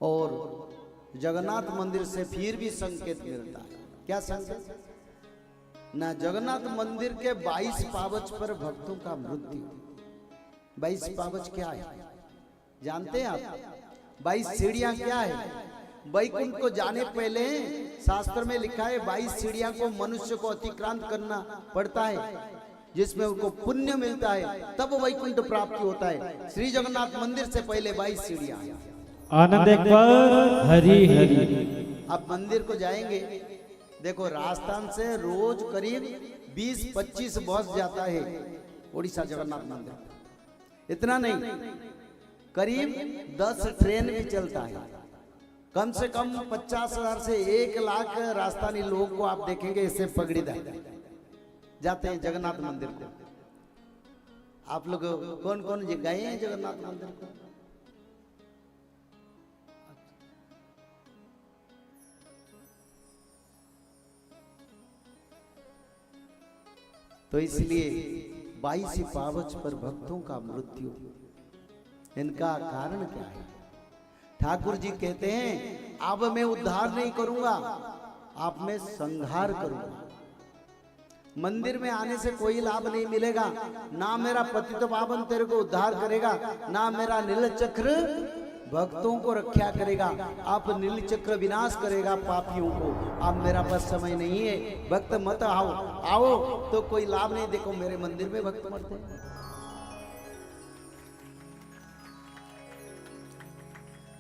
और जगन्नाथ मंदिर से फिर भी संकेत मिलता है। क्या संकेत? ना जगन्नाथ मंदिर के 22 पावच पर भक्तों का मृत्यु। 22 पावच क्या है जानते हैं आप? 22 सीढ़ियां क्या है? वैकुंठ को जाने पहले शास्त्र में लिखा है 22 सीढ़ियां को मनुष्य को अतिक्रांत करना पड़ता है, जिसमें उनको पुण्य मिलता है, तब वैकुंठ प्राप्ति होता है। श्री जगन्नाथ मंदिर से पहले 22 सीढ़ियां। आनंद एक बार हरि हरि। आप मंदिर को जाएंगे, देखो राजस्थान से रोज करीब 20-25 बस जाता है उड़ीसा जगन्नाथ मंदिर। इतना नहीं, करीब 10 ट्रेन भी चलता है। कम से कम 50,000 से 1 लाख राजस्थानी लोग को आप देखेंगे इससे पगड़ी जाते हैं जगन्नाथ मंदिर को। आप लोग कौन कौन गए हैं जगन्नाथ मंदिर को? तो इसलिए 22 पावच पर भक्तों का मृत्यु, इनका कारण क्या है? ठाकुर जी कहते हैं अब मैं उद्धार नहीं करूंगा, आप में संहार करूंगा। मंदिर में आने से कोई लाभ नहीं मिलेगा, ना मेरा पतित पावन तेरे को उद्धार करेगा, ना मेरा नील चक्र भक्तों को रक्षा करेगा। आप नील चक्र विनाश करेगा पापियों को। अब मेरा पास समय नहीं है, भक्त मत आओ तो कोई लाभ नहीं। देखो मेरे मंदिर में भक्त मरते हैं।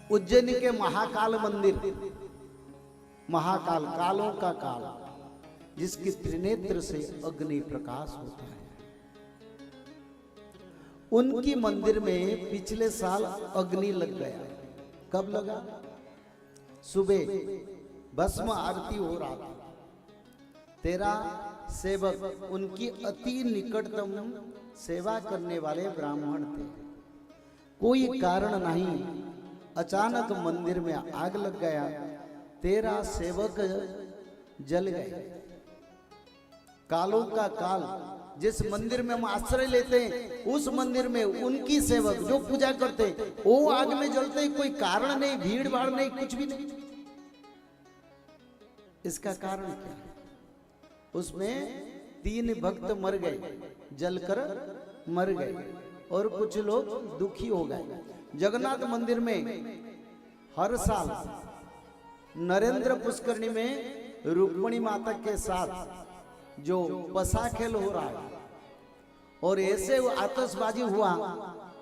उज्जैन के महाकाल मंदिर, महाकाल कालों का काल, जिसकी त्रिनेत्र से अग्नि प्रकाश होता है, उनकी मंदिर में पिछले साल अग्नि लग गया। कब लगा? सुबह भस्म आरती हो रहा था। तेरा सेवक, उनकी अति निकटतम सेवा करने वाले ब्राह्मण थे। कोई कारण नहीं, अचानक मंदिर में आग लग गया। तेरा सेवक जल गए। कालों का काल, जिस मंदिर में हम आश्रय लेते हैं उस मंदिर में उनकी सेवक जो पूजा करते वो आग में जलते। कोई कारण नहीं, भीड़ भाड़ नहीं, कुछ भी नहीं। इसका कारण क्या है? उसमें 3 भक्त मर गए, जलकर मर गए, और कुछ लोग दुखी हो गए। जगन्नाथ मंदिर में हर साल नरेंद्र पुष्करणी में रुक्मिणी माता के साथ जो पसा खेल हो रहा है, और ऐसे आतिशबाजी हुआ,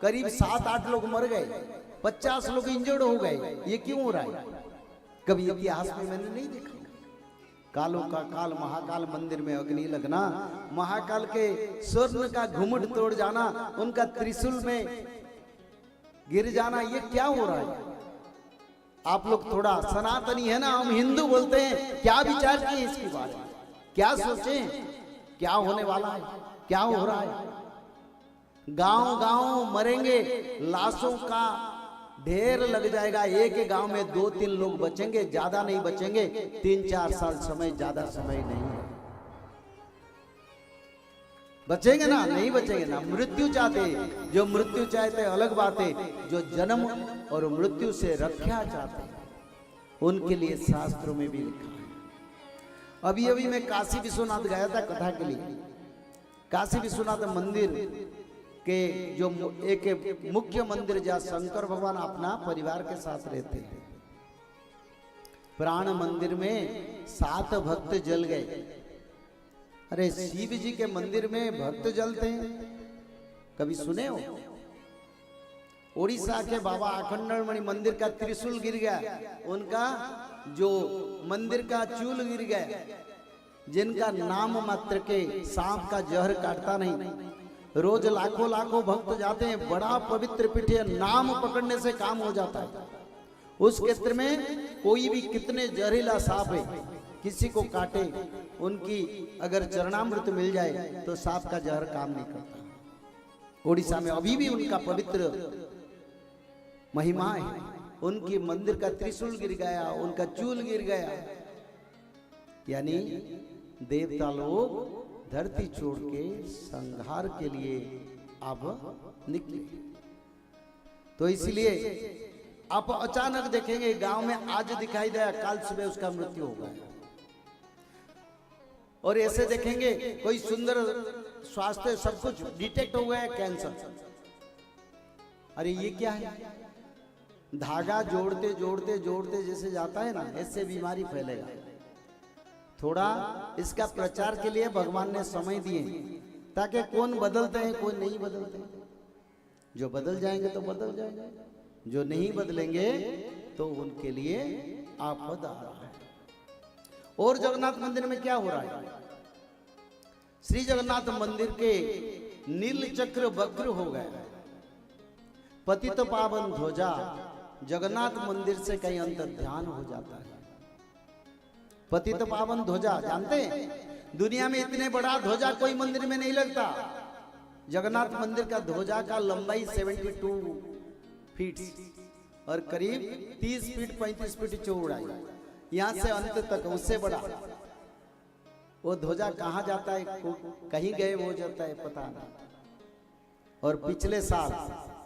करीब 7-8 लोग मर गए, 50 लोग इंजर्ड हो गए। ये क्यों हो रहा है? कभी इतिहास में मैंने नहीं देखा। कालों का काल, महाकाल मंदिर में अग्नि लगना, महाकाल के स्वर्ण का घुमट तोड़ जाना, उनका त्रिशूल में गिर जाना, ये क्या हो रहा है? आप लोग थोड़ा सनातनी है ना, हम हिंदू बोलते हैं, क्या विचार किए इसकी बात? क्या सोचें क्या होने वाला है, क्या हो रहा है? गांव गांव मरेंगे, लाशों का ढेर लग जाएगा। एक गांव में 2-3 लोग बचेंगे, ज्यादा नहीं बचेंगे। 3-4 साल समय, ज्यादा समय नहीं है। बचेंगे ना? नहीं बचेंगे ना। मृत्यु चाहते, जो मृत्यु चाहते अलग बात है, जो जन्म और मृत्यु से रक्षा चाहते उनके लिए शास्त्रों में भी लिखा है। अभी मैं काशी विश्वनाथ गया था कथा के लिए। काशी विश्वनाथ मंदिर के जो एक मुख्य मंदिर जहाँ शंकर भगवान अपना परिवार के साथ रहते हैं, प्राण मंदिर में 7 भक्त जल गए। अरे शिव जी के मंदिर में भक्त जलते हैं, कभी सुने हो? उड़ीसा के बाबा अखंडमणि मंदिर का त्रिशूल गिर गया, उनका जो मंदिर का चूल गिर गया, जिनका नाम मात्र के सांप का जहर काटता नहीं। रोज लाखों लाखों भक्त जाते हैं, बड़ा पवित्र पीठ है, नाम पकड़ने से काम हो जाता है। उस क्षेत्र में कोई भी कितने जहरीला सांप है, किसी को काटे, उनकी अगर चरणामृत मिल जाए तो सांप का जहर काम नहीं करता। उड़ीसा में अभी भी उनका पवित्र महिमा है। उनकी मंदिर का त्रिशूल गिर गया, उनका चूल गिर गया, यानी देवता लोग धरती छोड़ के संहार के लिए अब निकले। तो इसलिए आप अचानक देखेंगे गांव में आज दिखाई दिया, कल सुबह उसका मृत्यु हो गया। और ऐसे देखेंगे कोई सुंदर स्वास्थ्य सब कुछ डिटेक्ट हो गया, कैंसर। अरे ये क्या है? धागा जोड़ते जोड़ते जोड़ते जैसे जाता है ना, ऐसे बीमारी फैलेगा। थोड़ा इसका प्रचार के लिए भगवान ने समय दिए ताकि कौन बदलते हैं कौन नहीं बदलते हैं। जो बदल जाएंगे तो बदल जाएंगे, जो नहीं बदलेंगे तो उनके लिए आपद आ रहा है। और जगन्नाथ मंदिर में क्या हो रहा है? श्री जगन्नाथ मंदिर के नील चक्र वक्र हो गए, पतित पावन ध्वजा जगन्नाथ मंदिर से कहीं अंतर ध्यान हो जाता है। पतित पावन ध्वजा जानते हैं, दुनिया में इतने बड़ा ध्वजा कोई मंदिर में नहीं लगता। जगन्नाथ मंदिर का ध्वजा का लंबाई 72 फीट और करीब 30 फीट 35 फीट चौड़ाई, यहां से अंत तक उससे बड़ा। वो ध्वजा कहां जाता है, कहीं गए हो जाता है पता नहीं। और पिछले साल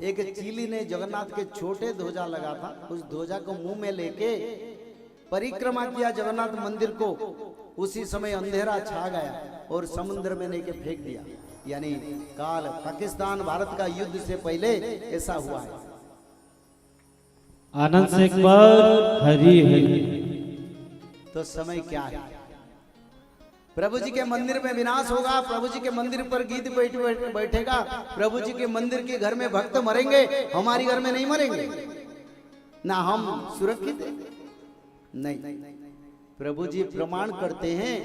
एक चीली ने जगन्नाथ के छोटे ध्वजा लगा था, उस ध्वजा को मुंह में लेके परिक्रमा किया जगन्नाथ मंदिर को। उसी समय अंधेरा छा गया और समुद्र में लेके फेंक दिया। यानी काल पाकिस्तान भारत का युद्ध से पहले ऐसा हुआ है। आनंद से एक बार हरी हरी। तो समय क्या है? प्रभु जी के मंदिर में विनाश होगा, प्रभु जी के मंदिर पर गीत बैठेगा, प्रभु जी के मंदिर के घर में भक्त मरेंगे, हमारी घर में नहीं मरेंगे ना, हम सुरक्षित हैं? नहीं, प्रभु जी प्रमाण करते हैं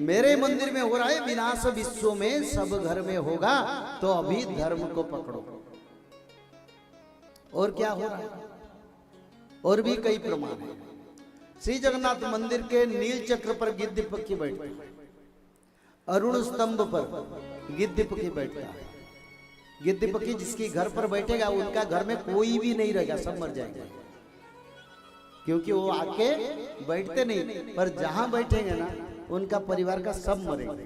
मेरे मंदिर में हो रहा है विनाश, विश्व में सब घर में होगा, तो अभी धर्म को पकड़ो। और क्या हो रहा है? और भी कई प्रमाण है। श्री जगन्नाथ मंदिर के नील चक्र पर गिद्ध पक्षी बैठता है, अरुण स्तंभ पर गिद्ध पक्षी बैठता है। गिद्ध पक्षी जिसकी घर पर बैठेगा उनका घर में कोई भी नहीं रहेगा, सब मर जाएगा, क्योंकि वो आके बैठते नहीं, पर जहां बैठेंगे ना उनका परिवार का सब मरेंगे।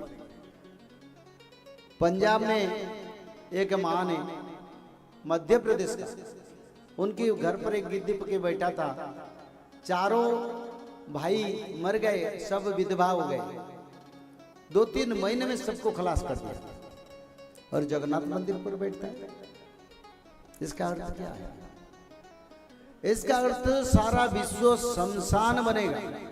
पंजाब में एक मां ने, मध्य प्रदेश का, उनके घर पर एक गिद्ध पक्षी बैठा था, चारों भाई मर गए, सब विधवा हो गए। 2-3 महीने में सबको खलास कर दिया, और जगन्नाथ मंदिर पर बैठता है। इसका अर्थ क्या है? इसका अर्थ सारा विश्व शमशान बनेगा।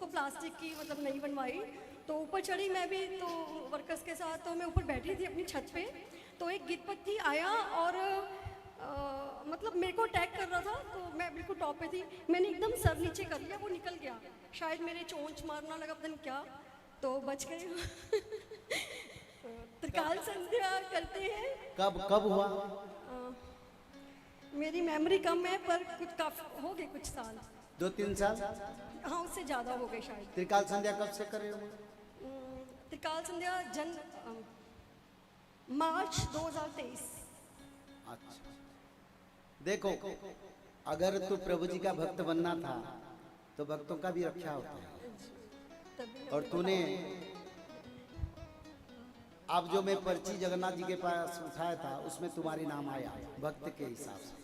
प्लास्टिक की मतलब नहीं बनवाई, तो ऊपर चढ़ी मैं भी, तो वर्कर्स के साथ, तो मैं ऊपर बैठी थी अपनी छत पे, तो एक गिद्ध पक्षी आया और मतलब मेरे को अटैक कर रहा था, तो मैं बिल्कुल टॉप पे थी, मैंने एकदम सर नीचे कर लिया, वो निकल गया, शायद मेरे चोंच मारना लगा, पता नहीं क्या, तो बच गए। त्रिकाल संध्या करते हैं। कब हुआ? मेरी मेमोरी कम है, पर कुछ काफी हो गए, कुछ साल, 2-3 साल, हाँ उससे ज्यादा हो गए शायद। त्रिकाल संध्या कब से कर रहे हो? त्रिकाल संध्या मार्च 2023। अच्छा, देखो, अगर तू प्रभु जी का भक्त बनना था तो भक्तों का भी रक्षा होता है। और तूने अब जो मैं पर्ची जगन्नाथ जी के पास उठाया था उसमें तुम्हारी नाम आया भक्त के हिसाब से।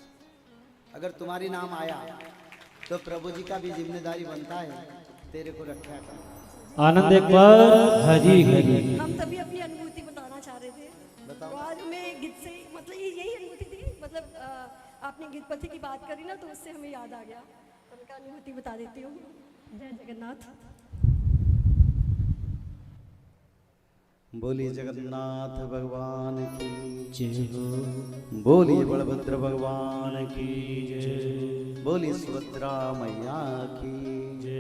अगर तुम्हारी नाम आया तो प्रभु जी का भी जिम्मेदारी बनता है तेरे को रक्षा करना। आनंद एक बार हरी हरी। हम तभी अपनी अनुभूति बताना चाह रहे थे। बताओ। तो आज मैं गिद्ध से, मतलब यही अनुभूति थी, मतलब आपने गिद्ध पति की बात करी ना, तो उससे हमें याद आ गया, तो उनका अनुभूति बता देती हूँ। जय जगन्नाथ। बोलिए जगन्नाथ भगवान की जय हो। बोलिए बलभद्र भगवान की जय। बोलिए सुभद्रा मैया की जय।